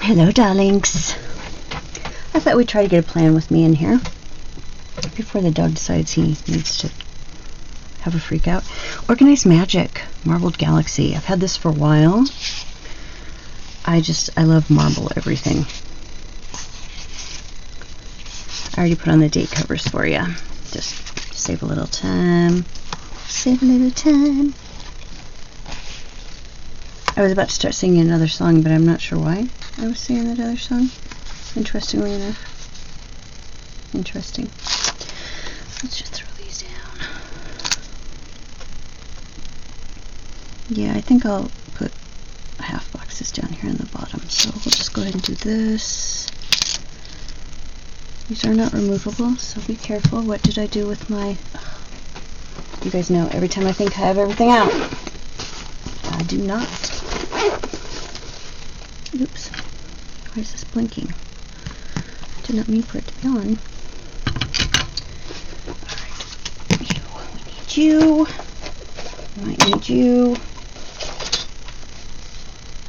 Hello, darlings. I thought we'd try to get a plan with me in here before the dog decides he needs to have a freak out. Organized Magic, Marbled Galaxy. I've had this for a while. I love marble everything. I already put on the date covers for you. Just save a little time. Save a little time. I was about to start singing another song, but I'm not sure why I was singing that other song. Interestingly enough. Interesting. Let's just throw these down. Yeah, I think I'll put half boxes down here in the bottom. So we'll just go ahead and do this. These are not removable, so be careful. What did I do with my... You guys know, every time I think I have everything out, I do not. Oops. Why is this blinking? Did not mean for it to be on. Alright. We need you. We might need you.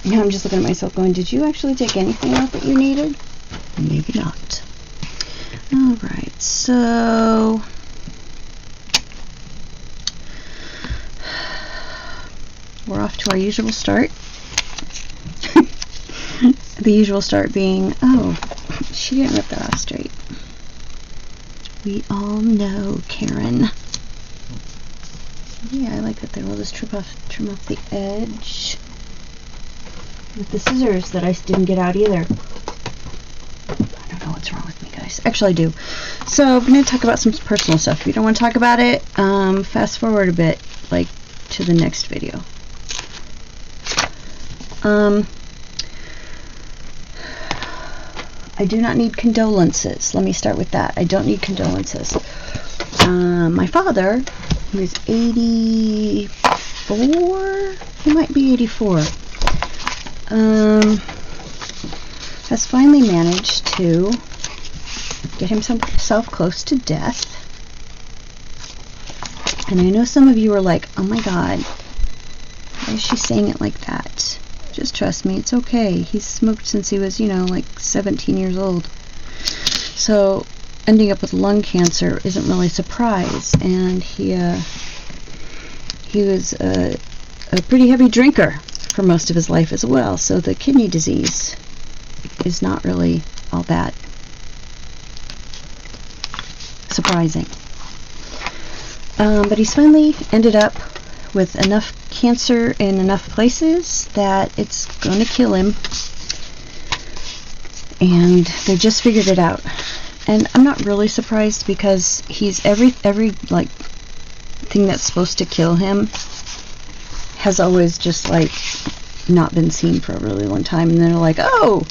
Now I'm just looking at myself going, did you actually take anything out that you needed? Maybe not. Alright, so... we're off to our usual start. The usual start being, oh, she didn't rip that off straight. We all know Karen. Yeah, I like that there. We'll just trim off the edge with the scissors that I didn't get out either. I don't know what's wrong with me, guys. Actually, I do. So, I'm going to talk about some personal stuff. If you don't want to talk about it, fast forward a bit, like, to the next video. I do not need condolences. Let me start with that. I don't need condolences. My father, who is 84, he might be 84, has finally managed to get himself close to death. And I know some of you are like, oh my God, why is she saying it like that? Just trust me, it's okay. He's smoked since he was, like 17 years old. So ending up with lung cancer isn't really a surprise. And he was a pretty heavy drinker for most of his life as well. So the kidney disease is not really all that surprising. But he's finally ended up with enough cancer in enough places that it's going to kill him, and they just figured it out. And I'm not really surprised, because he's every like thing that's supposed to kill him has always just like not been seen for a really long time, and then they're like, oh,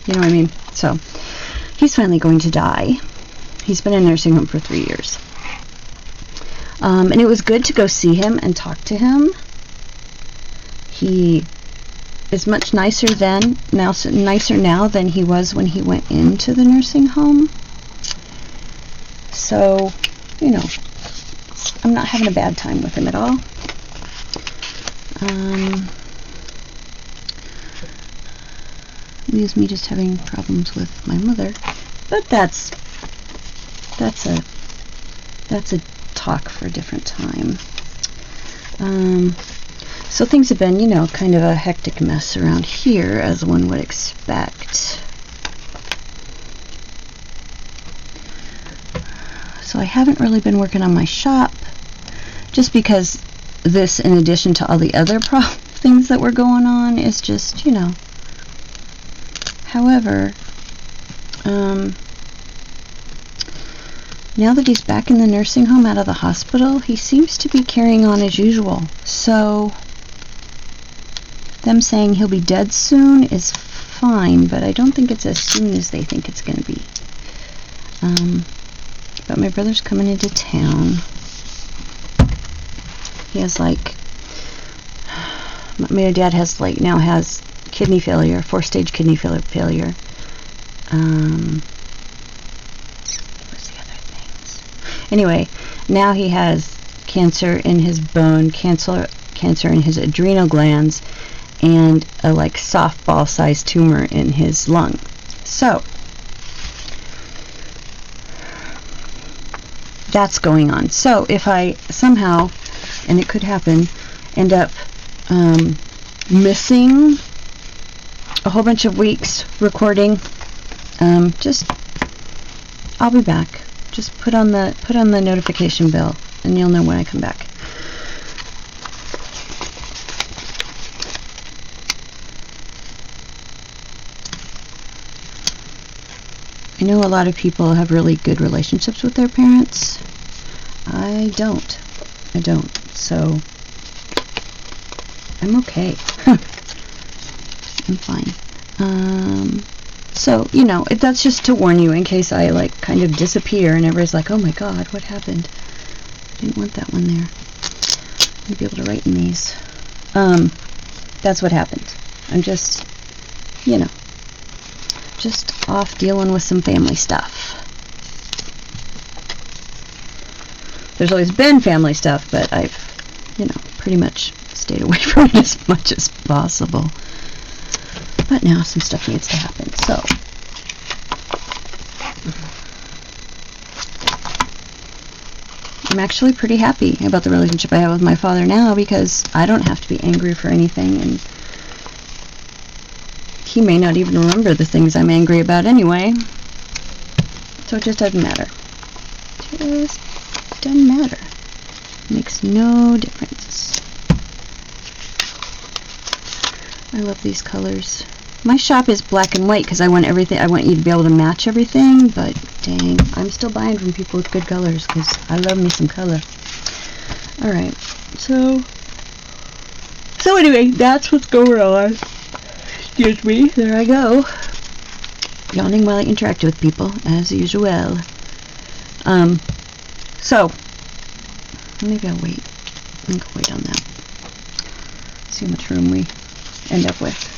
you know what I mean? So he's finally going to die. He's been in a nursing home for 3 years. And it was good to go see him and talk to him. He is much nicer now than he was when he went into the nursing home. So, I'm not having a bad time with him at all. Leaves me just having problems with my mother, but that's a talk for a different time. So things have been, kind of a hectic mess around here, as one would expect. So I haven't really been working on my shop, just because this, in addition to all the other things that were going on, is just, However, now that he's back in the nursing home out of the hospital, he seems to be carrying on as usual. So, them saying he'll be dead soon is fine, but I don't think it's as soon as they think it's going to be. But my brother's coming into town. He has my dad has now has kidney failure, 4-stage kidney failure. Anyway, now he has cancer in his bone, cancer in his adrenal glands, and a like softball-sized tumor in his lung. So that's going on. So if I somehow, and it could happen, end up missing a whole bunch of weeks recording, I'll be back. Just put on the notification bell, and you'll know when I come back. I know a lot of people have really good relationships with their parents. I don't. So I'm okay. I'm fine. So, you know, that's just to warn you in case I like kind of disappear and everybody's like, oh my god, what happened? I didn't want that one there. I'm gonna be able to write in these. That's what happened. I'm just, you know, just off dealing with some family stuff. There's always been family stuff, but I've, you know, pretty much stayed away from it as much as possible. But now some stuff needs to happen, so. I'm actually pretty happy about the relationship I have with my father now, because I don't have to be angry for anything, and he may not even remember the things I'm angry about anyway. So it just doesn't matter. Just doesn't matter. Makes no difference. I love these colors. My shop is black and white because I want everything. I want you to be able to match everything, but dang, I'm still buying from people with good colors because I love me some color. Alright, so anyway, that's what's going on. Excuse me, there I go. Yawning while I interact with people, as usual. So, maybe I'll wait. I think I'll wait on that. See how much room we end up with.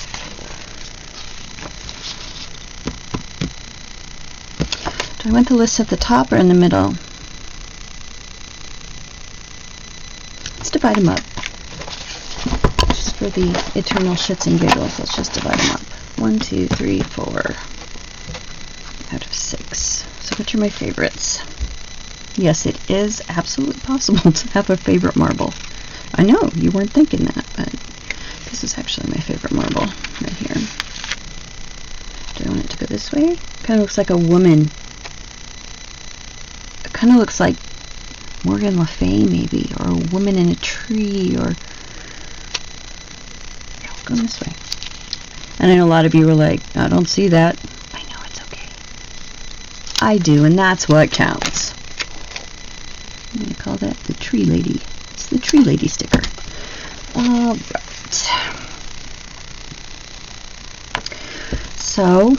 Do I want the list at the top or in the middle? Let's divide them up. Just for the eternal shits and giggles, let's just divide them up. 1, 2, 3, 4 out of 6. So which are my favorites? Yes, it is absolutely possible to have a favorite marble. I know, you weren't thinking that, but this is actually my favorite marble right here. Do I want it to go this way? Kind of looks like a woman. It kind of looks like Morgan Le Fay maybe, or a woman in a tree, or yeah, go this way. And I know a lot of you were like, I don't see that. I know, it's okay. I do, and that's what counts. I'm going to call that the tree lady. It's the tree lady sticker. Alright. So,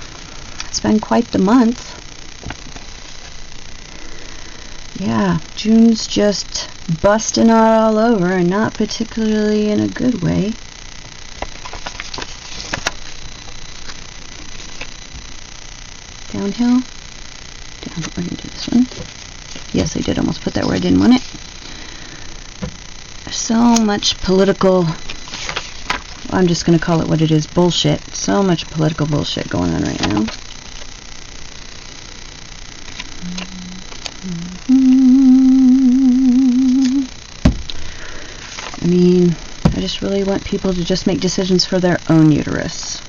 it's been quite the month. Yeah, June's just busting out all over, and not particularly in a good way. Downhill? Down, we're going to do this one. Yes, I did almost put that where I didn't want it. There's so much political, I'm just going to call it what it is, bullshit. So much political bullshit going on right now. I mean, I just really want people to just make decisions for their own uterus.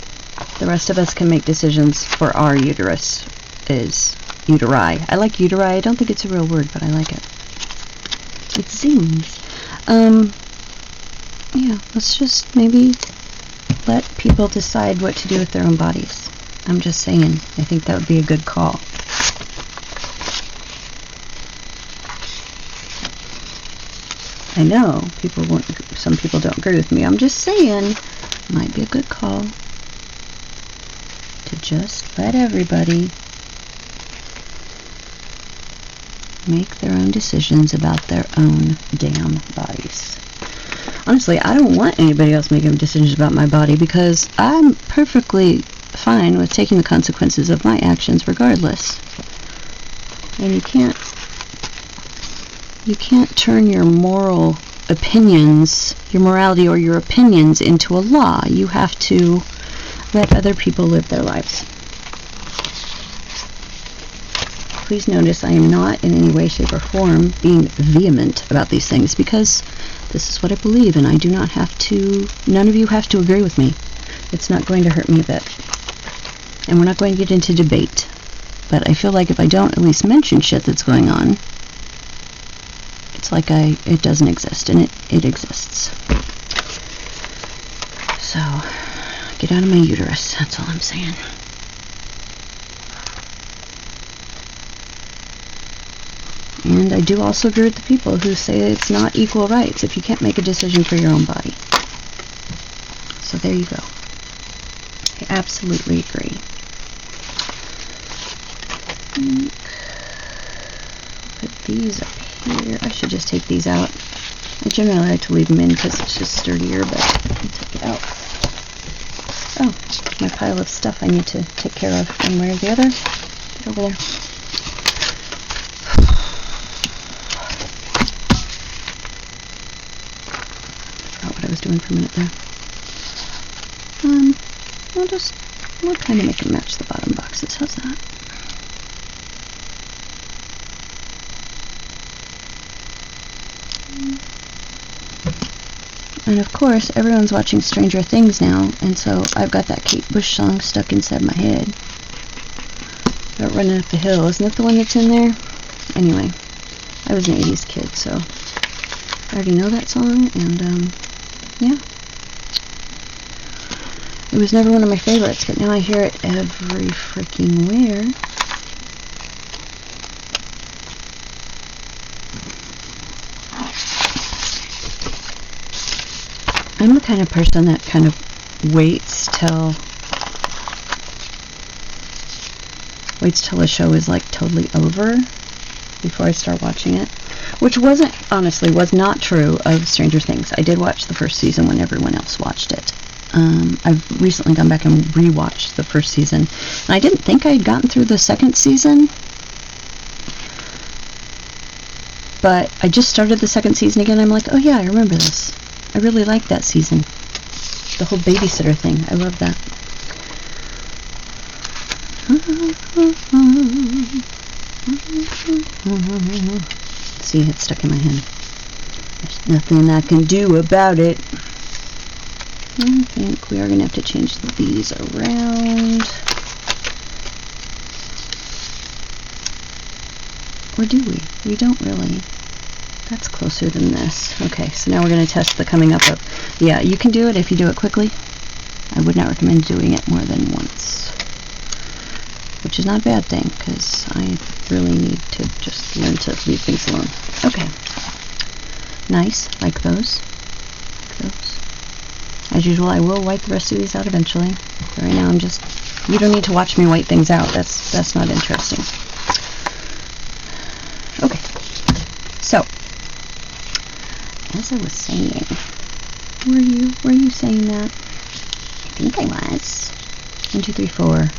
The rest of us can make decisions for our uterus. Is uteri. I like uteri. I don't think it's a real word, but I like it. It zings. Yeah, let's just maybe let people decide what to do with their own bodies. I'm just saying, I think that would be a good call. I know people won't, some people don't agree with me. I'm just saying, it might be a good call to just let everybody make their own decisions about their own damn bodies. Honestly, I don't want anybody else making decisions about my body because I'm perfectly fine with taking the consequences of my actions regardless. And you can't turn your moral opinions, your morality or your opinions into a law. You have to let other people live their lives. Please notice I am not in any way, shape, or form being vehement about these things, because this is what I believe, and I do not have to, none of you have to agree with me. It's not going to hurt me a bit. And we're not going to get into debate. But I feel like if I don't at least mention shit that's going on, it's like it doesn't exist, and it exists. So, get out of my uterus, that's all I'm saying. And I do also agree with the people who say it's not equal rights if you can't make a decision for your own body. So there you go. I absolutely agree. Put these up here. I should just take these out. I generally like to leave them in because it's just sturdier, but I'll take it out. Oh, my pile of stuff I need to take care of one way or the other. Get over there. What I was doing for a minute there. We'll kind of make it match the bottom boxes. How's that? And of course, everyone's watching Stranger Things now, and so I've got that Kate Bush song stuck inside my head. About running up the hill. Isn't that the one that's in there? Anyway, I was an 80s kid, so I already know that song, and yeah. It was never one of my favorites, but now I hear it every freaking where. I'm the kind of person that kind of waits till a show is like totally over before I start watching it. Which was not true of Stranger Things. I did watch the first season when everyone else watched it. I've recently gone back and rewatched the first season. And I didn't think I had gotten through the second season. But I just started the second season again. I'm like, oh yeah, I remember this. I really liked that season. The whole babysitter thing. I love that. See, it's stuck in my head. There's nothing I can do about it. I think we are going to have to change these around. Or do we? We don't really. That's closer than this. Okay, so now we're going to test the coming up of... Yeah, you can do it if you do it quickly. I would not recommend doing it more than once. Which is not a bad thing, because I really need to just learn to leave things alone. Okay. Nice. Like those. Like those. As usual, I will wipe the rest of these out eventually. But right now I'm just... You don't need to watch me wipe things out. That's not interesting. Okay. So, as I was saying... Were you saying that? I think I was. 1, 2, 3, 4. 1,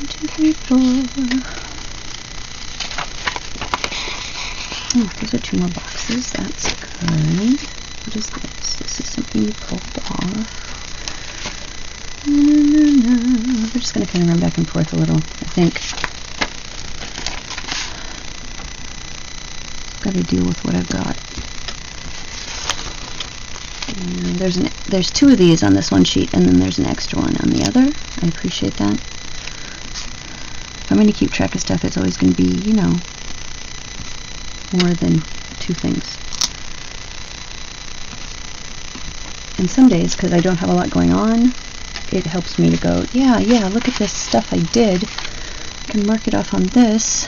2, 3, 4. Oh, those are 2 more boxes. That's good. What is this? This is something you pulled off. We're just going to kind of run back and forth a little, I think. Got to deal with what I've got. And there's 2 of these on this one sheet, and then there's an extra one on the other. I appreciate that. If I'm going to keep track of stuff, it's always going to be, you know, more than 2 things. And some days, because I don't have a lot going on, it helps me to go, yeah, look at this stuff I did. I can mark it off on this.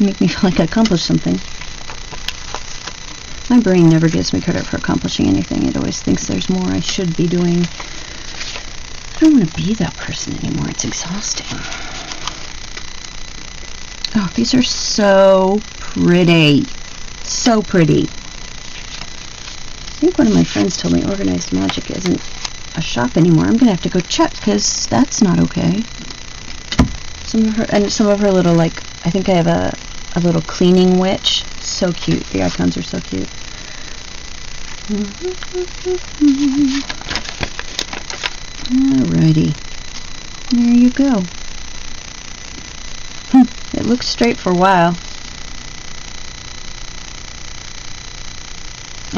Make me feel like I accomplished something. My brain never gives me credit for accomplishing anything. It always thinks there's more I should be doing. I don't want to be that person anymore. It's exhausting. Oh, these are so pretty. So pretty. I think one of my friends told me Organized Magic isn't a shop anymore. I'm going to have to go check, because that's not okay. Some of her little, like, I think I have a little cleaning witch so cute. The icons are so cute. Alrighty. There you go. It looks straight for a while.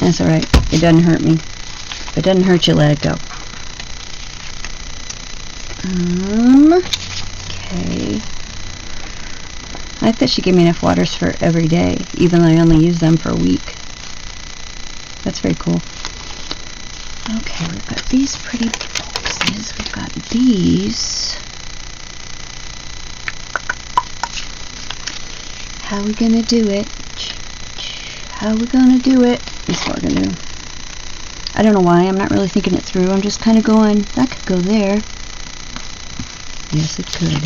That's alright. It doesn't hurt me. If it doesn't hurt you, let it go. Okay. I like that she gave me enough waters for every day, even though I only use them for a week. That's very cool. Okay, we've got these pretty boxes. We've got these. How are we gonna do it? How are we gonna do it? This is what we're gonna do. I don't know why. I'm not really thinking it through. I'm just kind of going, that could go there. Yes, it could.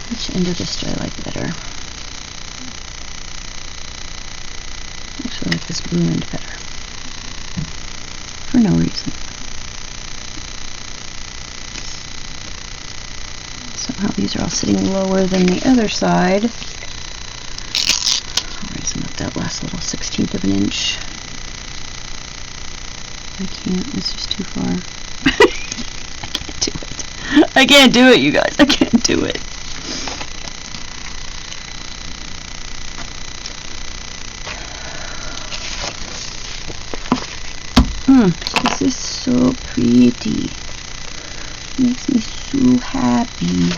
Which end of this do I like better? Actually, I like this blue end better. For no reason. Somehow these are all sitting lower than the other side. I'll raise them up that last little 1/16 of an inch. I can't, it's just too far. I can't do it. I can't do it, you guys. I can't do it. This is so pretty. Makes me so happy.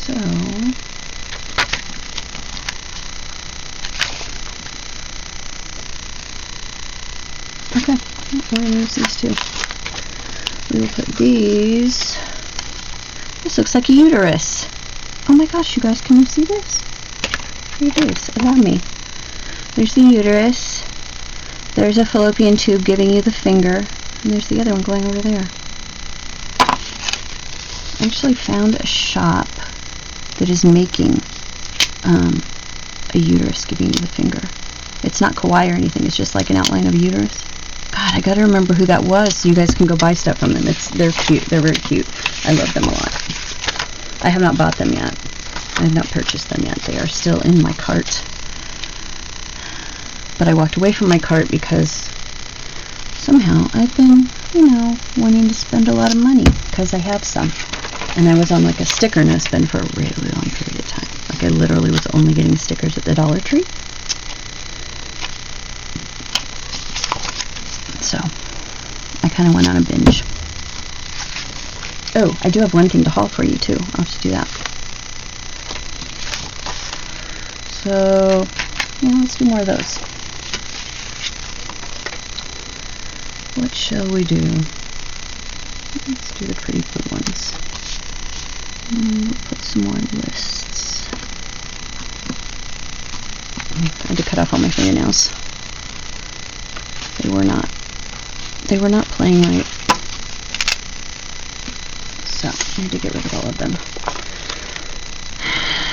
So, okay, we're going to use these two. We will put these. This looks like a uterus. Oh my gosh, you guys, can you see this? Here it is. Allow me. There's the uterus. There's a fallopian tube giving you the finger. And there's the other one going over there. I actually found a shop that is making a uterus giving you the finger. It's not kawaii or anything. It's just like an outline of a uterus. God, I gotta remember who that was so you guys can go buy stuff from them. They're cute. They're very cute. I love them a lot. I have not bought them yet. I have not purchased them yet. They are still in my cart. But I walked away from my cart because somehow I've been, wanting to spend a lot of money because I have some. And I was on like a sticker no spend for a really long period of time. Like I literally was only getting stickers at the Dollar Tree. So I kind of went on a binge. Oh, I do have one thing to haul for you too. I'll have to do that. So, yeah, let's do more of those. What shall we do? Let's do the pretty blue ones. We'll put some more lists. I had to cut off all my fingernails. They were not playing right. So, I had to get rid of all of them.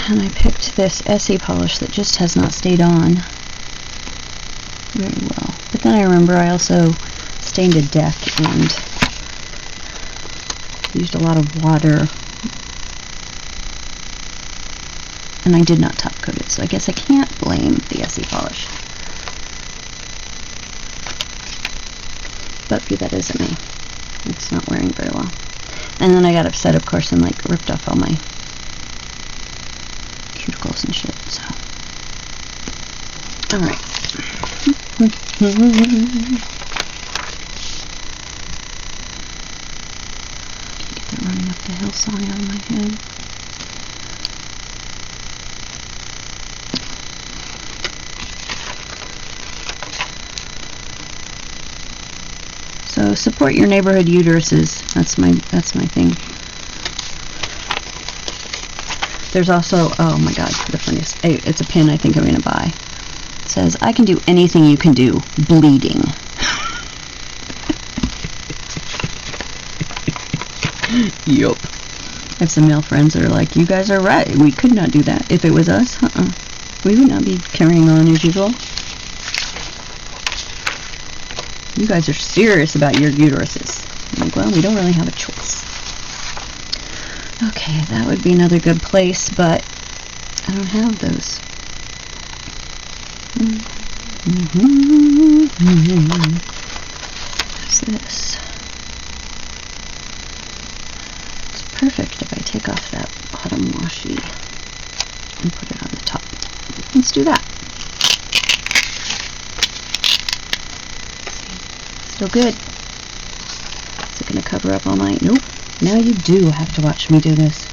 And I picked this essay polish that just has not stayed on very well. But then I remember I also stained a deck and used a lot of water. And I did not top coat it, so I guess I can't blame the essay polish. But be that as it may, it's not wearing very well. And then I got upset, of course, and like ripped off all my cuticles and shit, so. Alright. Can't get that running up the hill song out of my head. So support your neighborhood uteruses. That's my thing. There's also, oh my god, the funniest. It's a pin I think I'm gonna buy. It says, I can do anything you can do, bleeding. Yup. have some male friends that are like, you guys are right, we could not do that. If it was us, we would not be carrying on as usual. You guys are serious about your uteruses. I'm like, well, we don't really have a choice. Okay, that would be another good place, but I don't have those. What's this? It's perfect if I take off that bottom washi and put it on the top. Let's do that. Still good. Is it going to cover up all my... Nope. Now you do have to watch me do this.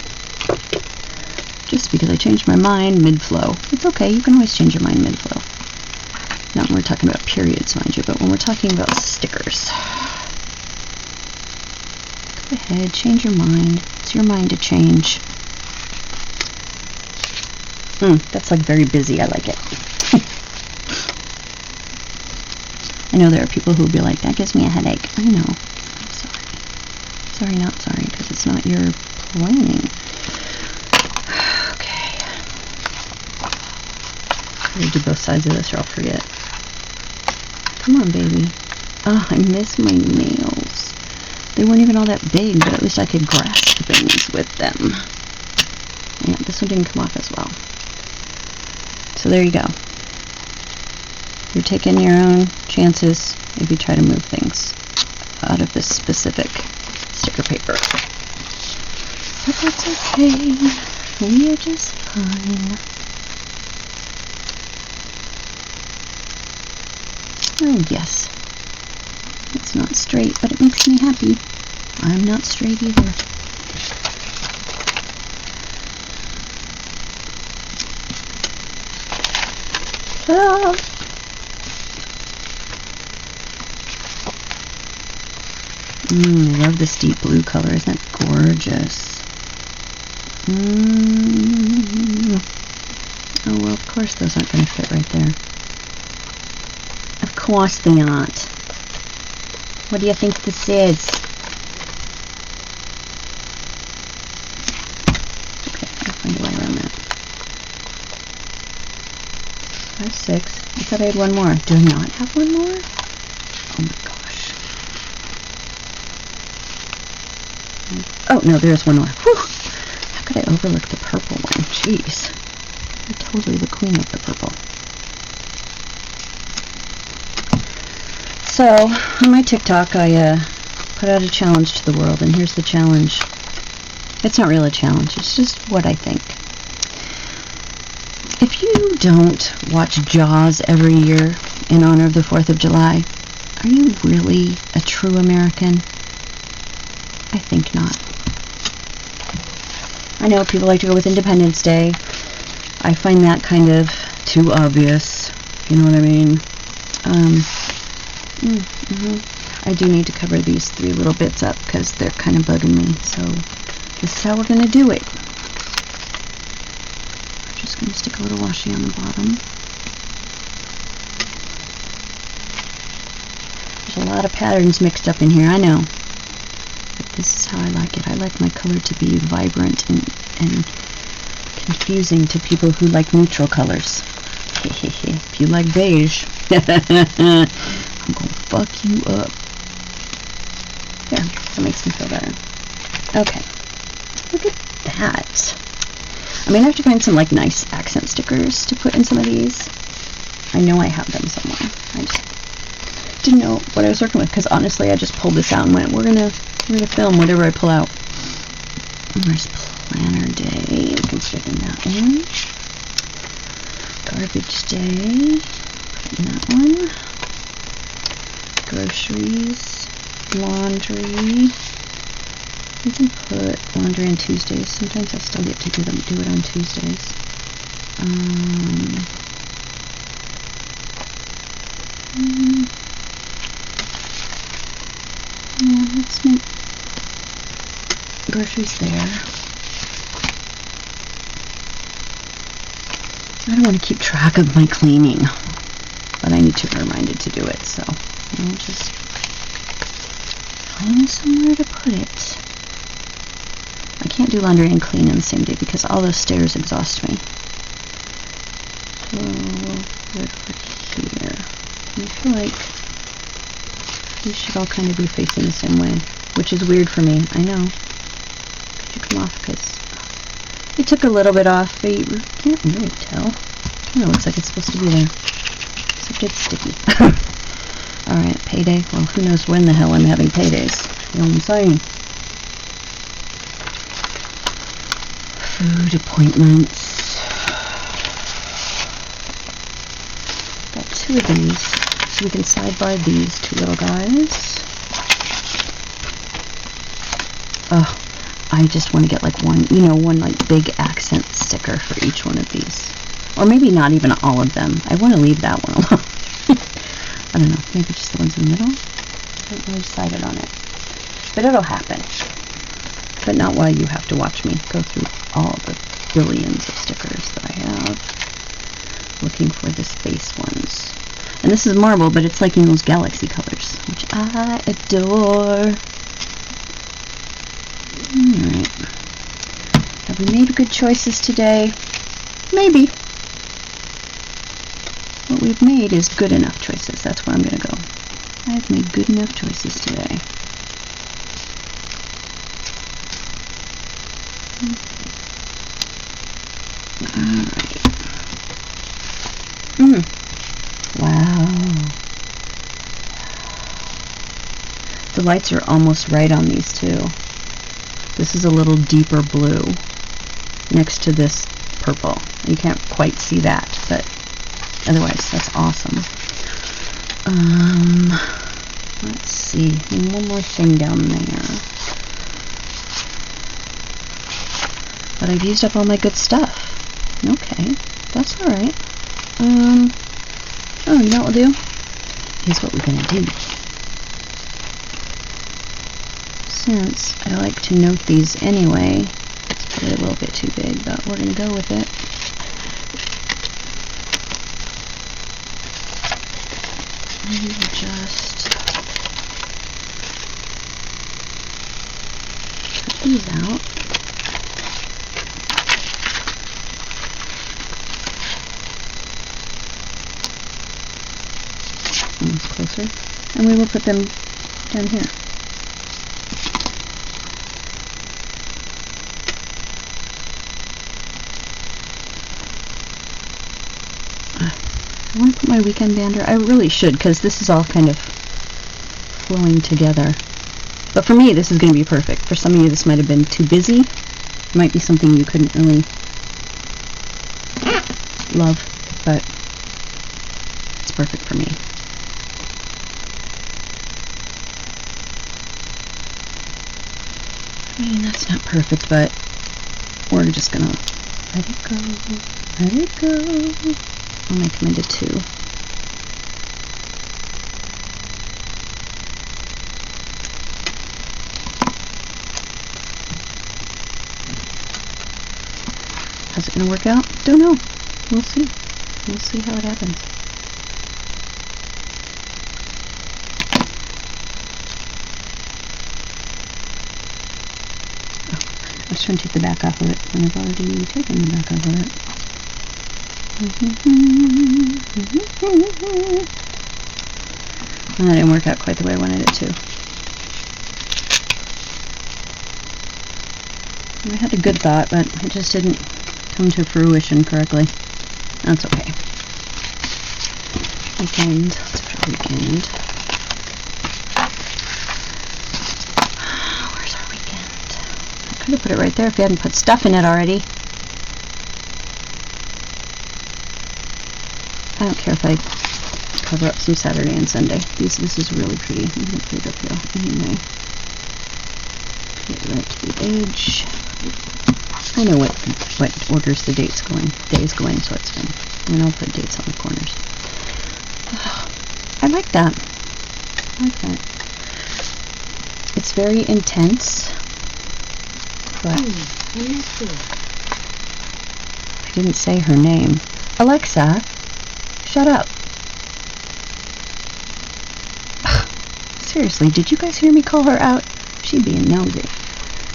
Just because I changed my mind mid-flow. It's okay, you can always change your mind mid-flow. Not when we're talking about periods, mind you, but when we're talking about stickers. Go ahead, change your mind. It's your mind to change. That's like very busy. I like it. I know there are people who will be like, that gives me a headache. I know. I'm sorry. Sorry, not sorry, because it's not your planning. Okay. I'm going to do both sides of this or I'll forget. Come on, baby. Oh, I miss my nails. They weren't even all that big, but at least I could grasp things with them. Yeah, this one didn't come off as well. So there you go. You're taking your own chances if you try to move things out of this specific sticker paper. But that's okay. We are just fine. Oh yes. It's not straight, but it makes me happy. I'm not straight either. Ah. I love this deep blue color. Isn't that gorgeous? Oh, well, of course those aren't going to fit right there. Of course they aren't. What do you think this is? Okay, I'll find a way around that. 5, 6. I thought I had one more. Do I not have one more? Oh my gosh. Oh, no, there's one more. Whew. How could I overlook the purple one? Jeez. I'm totally the queen of the purple. So, on my TikTok, I put out a challenge to the world, and here's the challenge. It's not really a challenge, it's just what I think. If you don't watch Jaws every year in honor of the 4th of July, are you really a true American? I think not. I know people like to go with Independence Day. I find that kind of too obvious. You know what I mean? I do need to cover these 3 little bits up because they're kind of bugging me. So this is how we're going to do it. We're just going to stick a little washi on the bottom. There's a lot of patterns mixed up in here, I know. But this is how I like it. I like my color to be vibrant and confusing to people who like neutral colors. If you like beige, I'm gonna fuck you up. There, that makes me feel better. Okay, look at that. I'm gonna have to find some like nice accent stickers to put in some of these. I know I have them somewhere. I just didn't know what I was working with because honestly, I just pulled this out and went, we're gonna film whatever I pull out. And there's Planner Day. We can stick in that one. Garbage Day. Put in that one. Groceries. Laundry. You can put laundry on Tuesdays. Sometimes I still get to do it on Tuesdays. Yeah, let's make groceries there. I don't want to keep track of my cleaning, but I need to be reminded to do it, so I'll just find somewhere to put it. I can't do laundry and clean in the same day because all those stairs exhaust me. So, right over here. I feel like these should all kind of be facing the same way, which is weird for me. I know. Could you come off? Because it took a little bit off, but you can't really tell. It kind of looks like it's supposed to be there. Except it's sticky. Alright, payday. Well, who knows when the hell I'm having paydays. You know what I'm saying? Food appointments. Got 2 of these, so we can sidebar these 2 little guys. Oh, I just want to get like one, one like big accent sticker for each one of these. Or maybe not even all of them. I want to leave that one alone. I don't know, maybe just the ones in the middle? I haven't really decided on it. But it'll happen. But not while you have to watch me go through all the billions of stickers that I have. Looking for the space ones. And this is marble, but it's like in those galaxy colors, which I adore. Alright. Have we made good choices today? Maybe. What we've made is good enough choices. That's where I'm going to go. I've made good enough choices today. Alright. Wow. The lights are almost right on these two. This is a little deeper blue next to this purple. You can't quite see that, but otherwise that's awesome. Let's see. And one more thing down there. But I've used up all my good stuff. Okay, that's alright. Oh, you know what we'll do? Here's what we're gonna do. Since I like to note these anyway, it's probably a little bit too big, but we're gonna go with it. And just cut these out. Almost closer. And we will put them down here. I want to put my weekend bander. I really should, because this is all kind of flowing together. But for me, this is going to be perfect. For some of you, this might have been too busy. It might be something you couldn't really love, but it's perfect for me. I mean, that's not perfect, but we're just going to let it go. Let it go. I'll make them into 2. How's it going to work out? Don't know. We'll see. We'll see how it happens. Oh, I was trying to take the back off of it, and I've already taken the back off of it. That didn't work out quite the way I wanted it to. I had a good thought, but it just didn't come to fruition correctly. That's okay. Weekend. Let's put a weekend. Where's our weekend? I could have put it right there if you hadn't put stuff in it already. I don't care if I cover up some Saturday and Sunday. This is really pretty. I'm going to put it up here anyway. Get right to the edge. I know what orders the days going, so it's fine. And I'll put dates on the corners. Oh, I like that. I like that. It's very intense, but I didn't say her name. Alexa, shut up. Seriously, did you guys hear me call her out? She'd be nosy.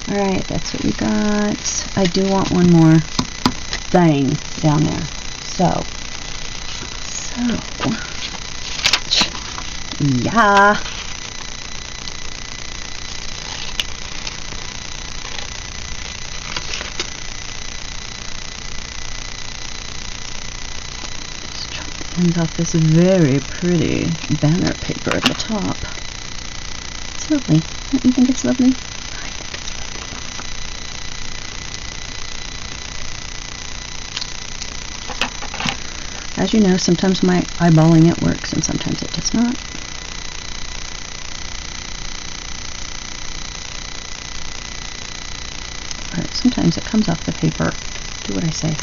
Alright, that's what we got. I do want one more thing down there. So, yeah. Just chop the ends off this very pretty banner paper at the top. It's lovely. Don't you think it's lovely? I think it's lovely. As you know, sometimes my eyeballing it works and sometimes it does not. Or sometimes it comes off the paper. Do what I say.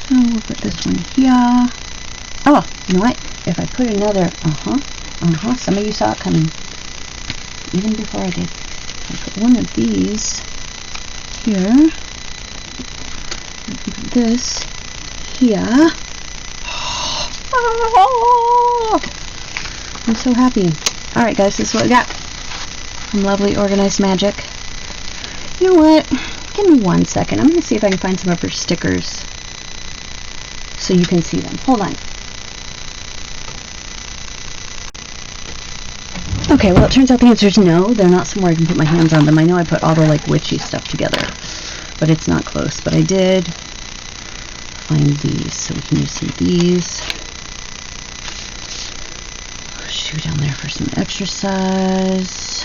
So we'll put this one here. Oh, you know what? If I put another, some of you saw it coming. Even before I did. I put one of these here. Put this here. Oh, I'm so happy. Alright guys, this is what we got. Some lovely organized magic. You know what? Give me 1 second. I'm going to see if I can find some of her stickers so you can see them. Hold on. Okay, well it turns out the answer is no. They're not somewhere I can put my hands on them. I know I put all the like witchy stuff together, but it's not close. But I did find these, so we can use some of these. Shoe down there for some exercise.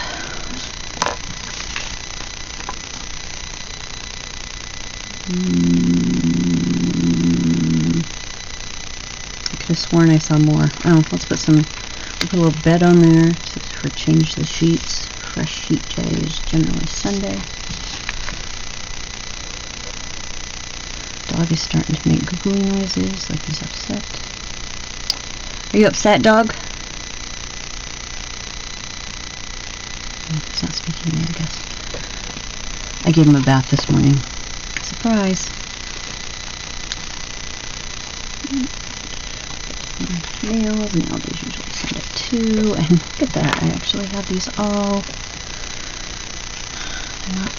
I could have sworn I saw more. Oh, let's put some. We'll put a little bed on there for change the sheets. Fresh sheet day is generally Sunday. Dog is starting to make googly noises, like he's upset. Are you upset, dog? He's not speaking to me, I guess. I gave him a bath this morning. Surprise. Nails is usually Sunday too. And look at that, I actually have these all. They're not,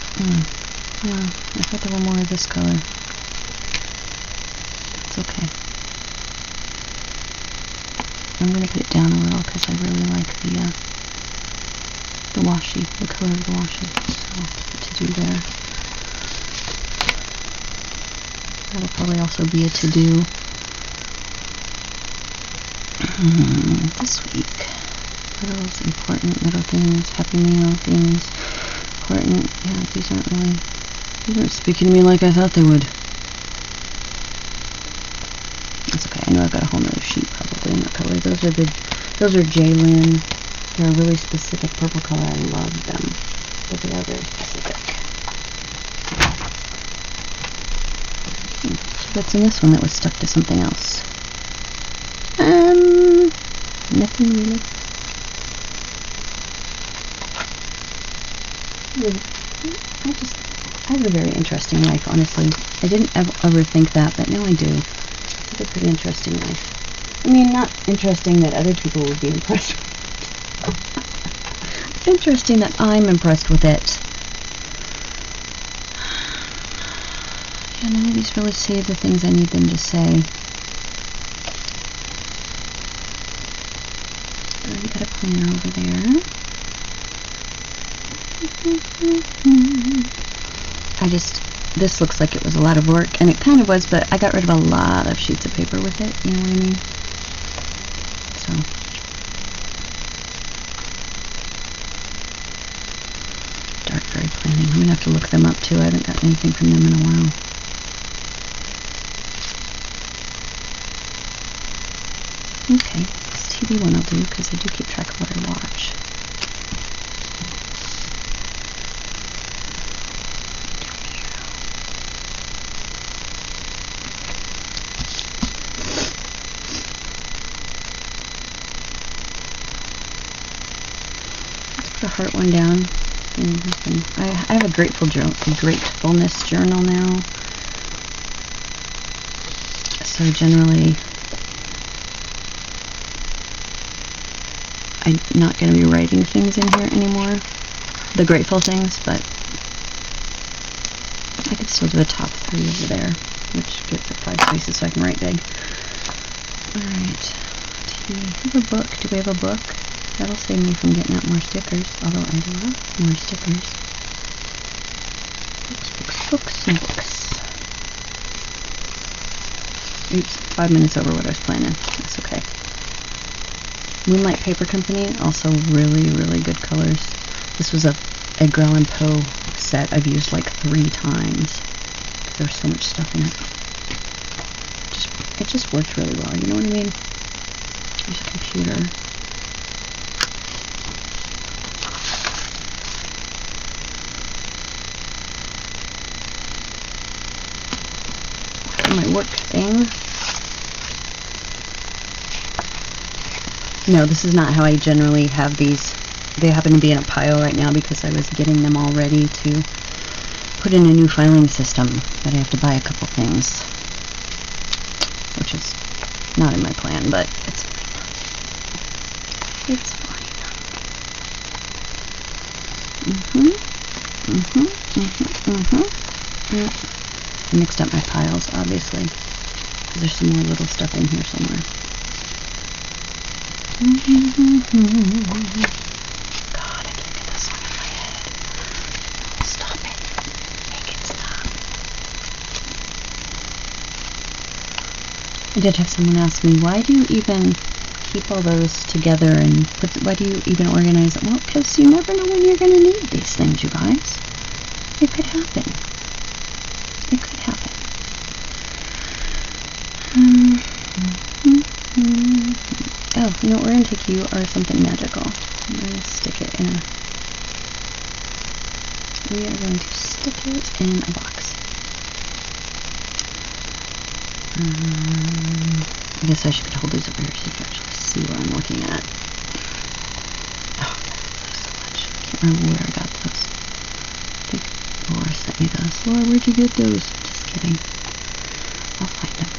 yeah, I thought there were more of this color. It's okay. I'm going to put it down a little because I really like the washi, the color of the washi. So what to do there. That'll probably also be a to-do this week. Littles, important little things, happy meal things, important. Yeah, these aren't speaking to me like I thought they would. That's okay. I know I've got a whole nother sheet probably in that color. Those are Jaylin. They're a really specific purple color. I love them, but they are very specific. So what's in this one that was stuck to something else? Nothing really. I have a very interesting life, honestly. I didn't ever think that, but now I do. It's a pretty interesting life. I mean, not interesting that other people would be impressed with it. It's interesting that I'm impressed with it. Yeah, none of these really say the things I need them to say. Already got a planner over there. This looks like it was a lot of work, and it kind of was, but I got rid of a lot of sheets of paper with it, you know what I mean? So, dark fairy planning. I'm going to have to look them up too. I haven't got anything from them in a while. Okay, this TV one I'll do because I do keep track of what I watch. The heart one down. I have a gratefulness journal now. So generally, I'm not going to be writing things in here anymore. the grateful things, but I could still do the top 3 over there, which gives it 5 spaces so I can write big. Alright, do we have a book? Do we have a book? That'll save me from getting out more stickers, although I love more stickers. Books, and books. Oops, 5 minutes over what I was planning. That's okay. Moonlight Paper Company, also really, really good colors. This was a Edgar Allan Poe set I've used like 3 times. There's so much stuff in it. It just worked really well, you know what I mean? There's a computer. My work thing. No, this is not how I generally have these. They happen to be in a pile right now because I was getting them all ready to put in a new filing system, but I have to buy a couple things, which is not in my plan, but it's fine. It's fine. I mixed up my piles, obviously. There's some more little stuff in here somewhere. God, I can't get this one in my head. Stop it. Make it stop. I did have someone ask me, why do you even keep all those together and why do you even organize them? Well, because you never know when you're going to need these things, you guys. It could happen. It could happen. Oh, you know what we're going to take? You are something magical. I'm going to stick it in a... We are going to stick it in a box. I guess I should hold these over here so you can actually see what I'm looking at. Oh, there's so much. I can't remember where I got those. I think Laura sent me those. Laura, where'd you get those? Just kidding. I'll find them.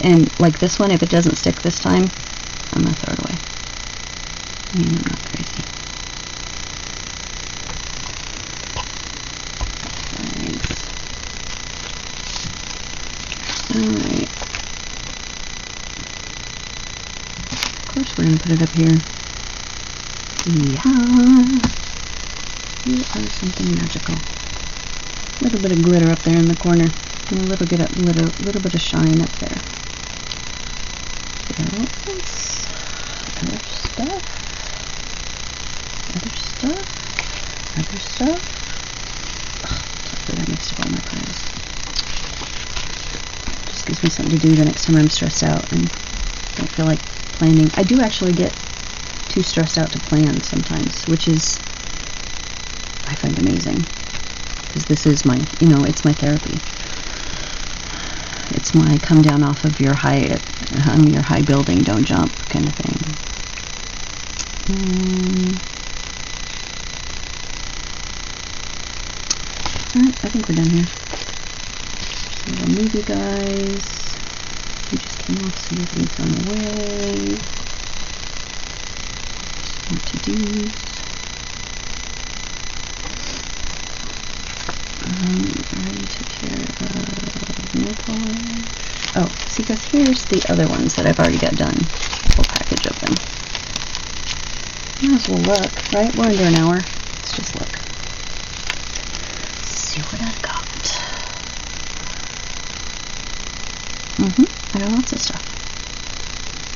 And like this one, if it doesn't stick this time, I'm going to throw it away. I mean, I'm not crazy. Thanks. Alright. Of course we're going to put it up here. Yeah. You are something magical. A little bit of glitter up there in the corner. And a little bit of shine up there. Other stuff. Hopefully that mixed up all my piles. Just gives me something to do the next time I'm stressed out and don't feel like planning. I do actually get too stressed out to plan sometimes, which is, I find amazing. Because this is my, it's my therapy. It's my come down off of your high building, don't jump kind of thing. Alright, I think we're done here. Some little movie guys. We just came off, so you're being thrown away. Some more to-dos. I already took care of nail polish. Oh, see guys, here's the other ones that I've already got done. Whole package of them. Might as well look, right? We're under an hour. Let's just look. See what I've got. I got lots of stuff.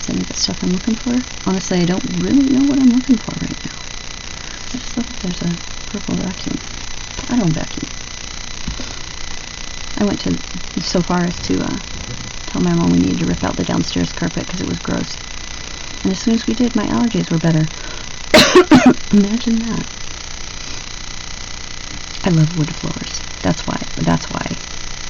Is any of the stuff I'm looking for? Honestly, I don't really know what I'm looking for right now. I just thought that there's a purple vacuum. I don't vacuum. I went so far as to tell my mom we needed to rip out the downstairs carpet because it was gross. And as soon as we did, my allergies were better. Imagine that. I love wood floors. That's why I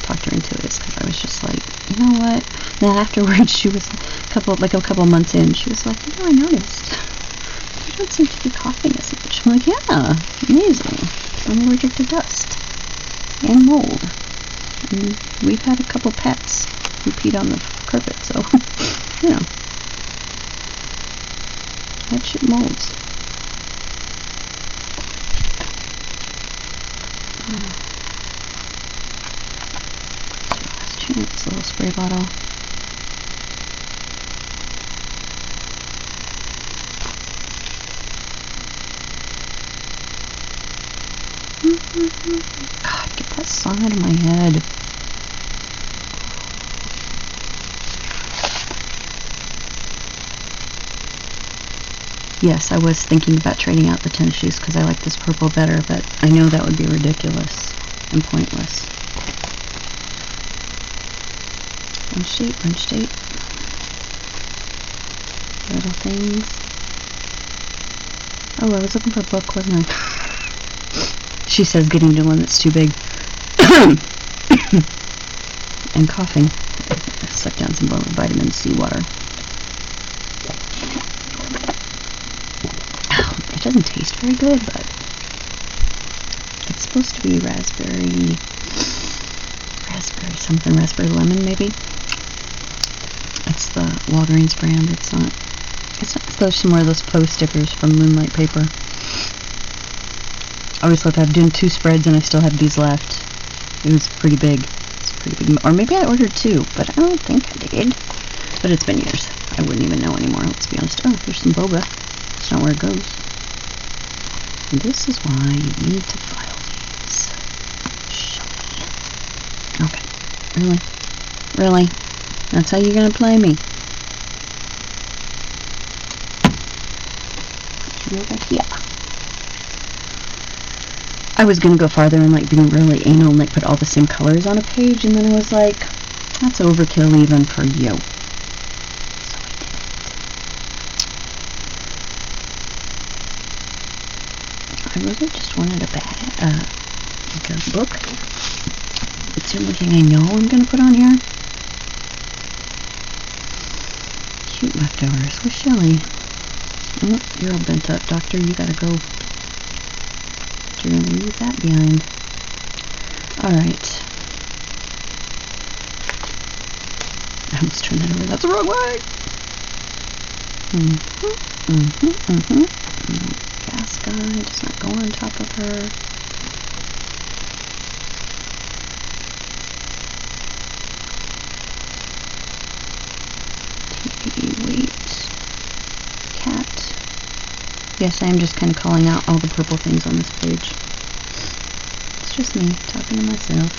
talked her into it, is because I was just like, you know what? And then afterwards, she was a couple months in, she was like, I noticed. You don't seem to be coughing as much. I'm like, yeah, amazing. I'm allergic to dust and mold. And we've had a couple pets he peed on the carpet, so, you know. That shit molds. Last chance, little spray bottle. God, get that song out of my head. Yes, I was thinking about trading out the tennis shoes because I like this purple better, but I know that would be ridiculous and pointless. Lunch date. Little things. Oh, I was looking for a book, wasn't I? She says getting to one that's too big. And coughing. I suck down some more vitamin C water. It doesn't taste very good, but it's supposed to be raspberry something, raspberry lemon maybe. It's the Walgreens brand. It's not those, some more of those Poe stickers from Moonlight Paper. I always thought I've done 2 spreads and I still have these left. It was pretty big. Or maybe I ordered 2, but I don't think I did. But it's been years. I wouldn't even know anymore, let's be honest. Oh, there's some boba. That's not where it goes. And this is why you need to file these. Okay. Really? That's how you're gonna play me? Over here. I was gonna go farther and like being really anal and like put all the same colors on a page, and then I was like, that's overkill even for you. So I did it. I really just wanted a book. It's the only thing I know I'm gonna put on here. Cute leftovers with Shelly. Oh, you're all bent up, Doctor. You gotta go. You're gonna leave that behind. Alright. I almost turned that over. That's the wrong way! Gas guy does not go on top of her. Wait. Cat. Yes, I am just kind of calling out all the purple things on this page. It's just me talking to myself.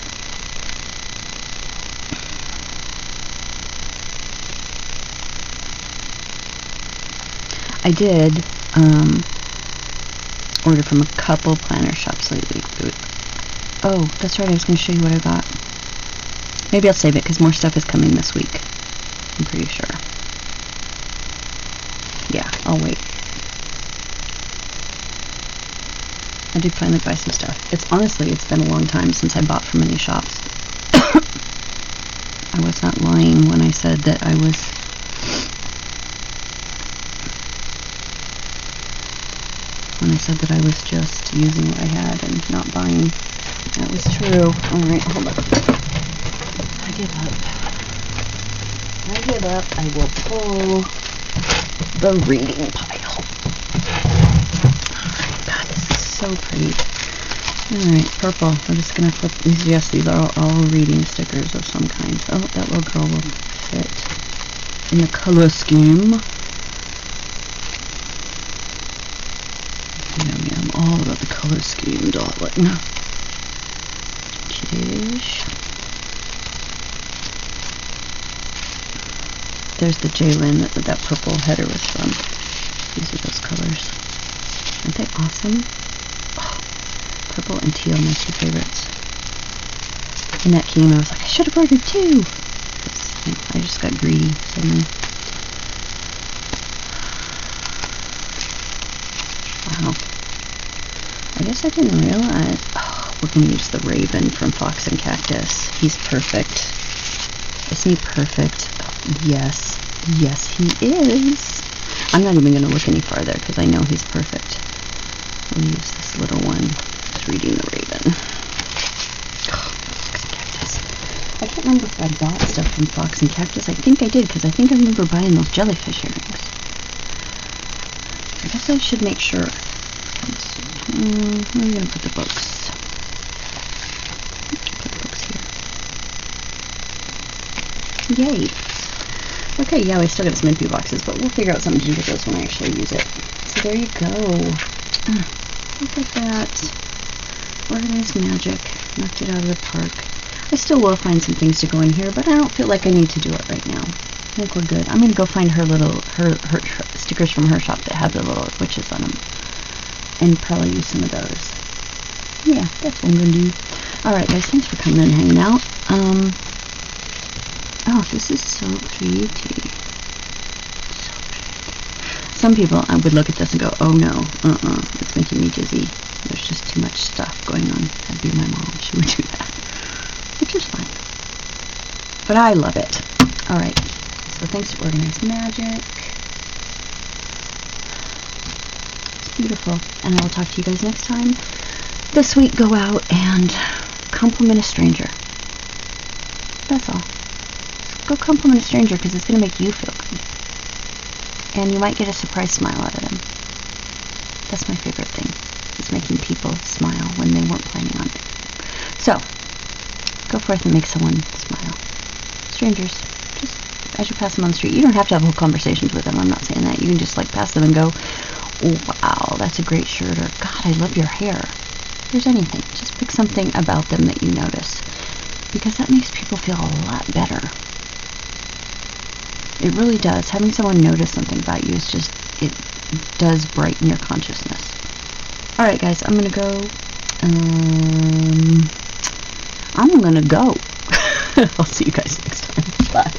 I did order from a couple planner shops lately. Oh, that's right, I was going to show you what I got. Maybe I'll save it because more stuff is coming this week. I'm pretty sure. Yeah, I'll wait. I did finally buy some stuff. It's been a long time since I bought from any shops. I was not lying when I said that I was just using what I had and not buying. That was true. Alright, hold on. I give up. I will pull the reading pile. Alright, God, this is so pretty. Alright, purple. We're just gonna flip these. Yes, these are all reading stickers of some kind. Oh, that little girl will fit in the color scheme. I'm all about the color scheme, darling. Kiddish. There's the Jalen that purple header was from. These are those colors. Aren't they awesome? Oh, purple and teal, my 2 favorites. When that came, I was like, I should have ordered 2. I just got greedy suddenly. Wow. I guess I didn't realize. Oh, we're going to use the Raven from Fox and Cactus. He's perfect. Isn't he perfect? Yes. Yes, he is. I'm not even going to look any farther because I know he's perfect. We'll use this little one. It's reading the Raven. Oh, Fox and Cactus. I can't remember if I bought stuff from Fox and Cactus. I think I did, because I think I remember buying those jellyfish earrings. I guess I should make sure. Where are you going to put the books? Put the books here. Yay! Okay, yeah, we still got some empty boxes, but we'll figure out something to do with those when I actually use it. So there you go. Look at that. Organized magic. Knocked it out of the park. I still will find some things to go in here, but I don't feel like I need to do it right now. I think we're good. I'm going to go find her stickers from her shop that have the little witches on them. And probably use some of those. Yeah, that's what I'm going to do. Alright guys, thanks for coming and hanging out. Oh, this is so pretty. So pretty. Some people would look at this and go, oh no, it's making me dizzy. There's just too much stuff going on. That'd be my mom. She would do that. Which is fine. But I love it. Alright, so thanks to Organized Magic. It's beautiful. And I will talk to you guys next time. This week, go out and compliment a stranger. That's all. Go compliment a stranger because it's going to make you feel good. And you might get a surprise smile out of them. That's my favorite thing. Is making people smile when they weren't planning on it. So, go forth and make someone smile. Strangers, just as you pass them on the street, you don't have to have whole conversations with them. I'm not saying that. You can just like pass them and go, oh, wow, that's a great shirt, or God, I love your hair. If there's anything, just pick something about them that you notice, because that makes people feel a lot better. It really does. Having someone notice something about you is just, it does brighten your consciousness. Alright guys, I'm gonna go. I'll see you guys next time. Bye.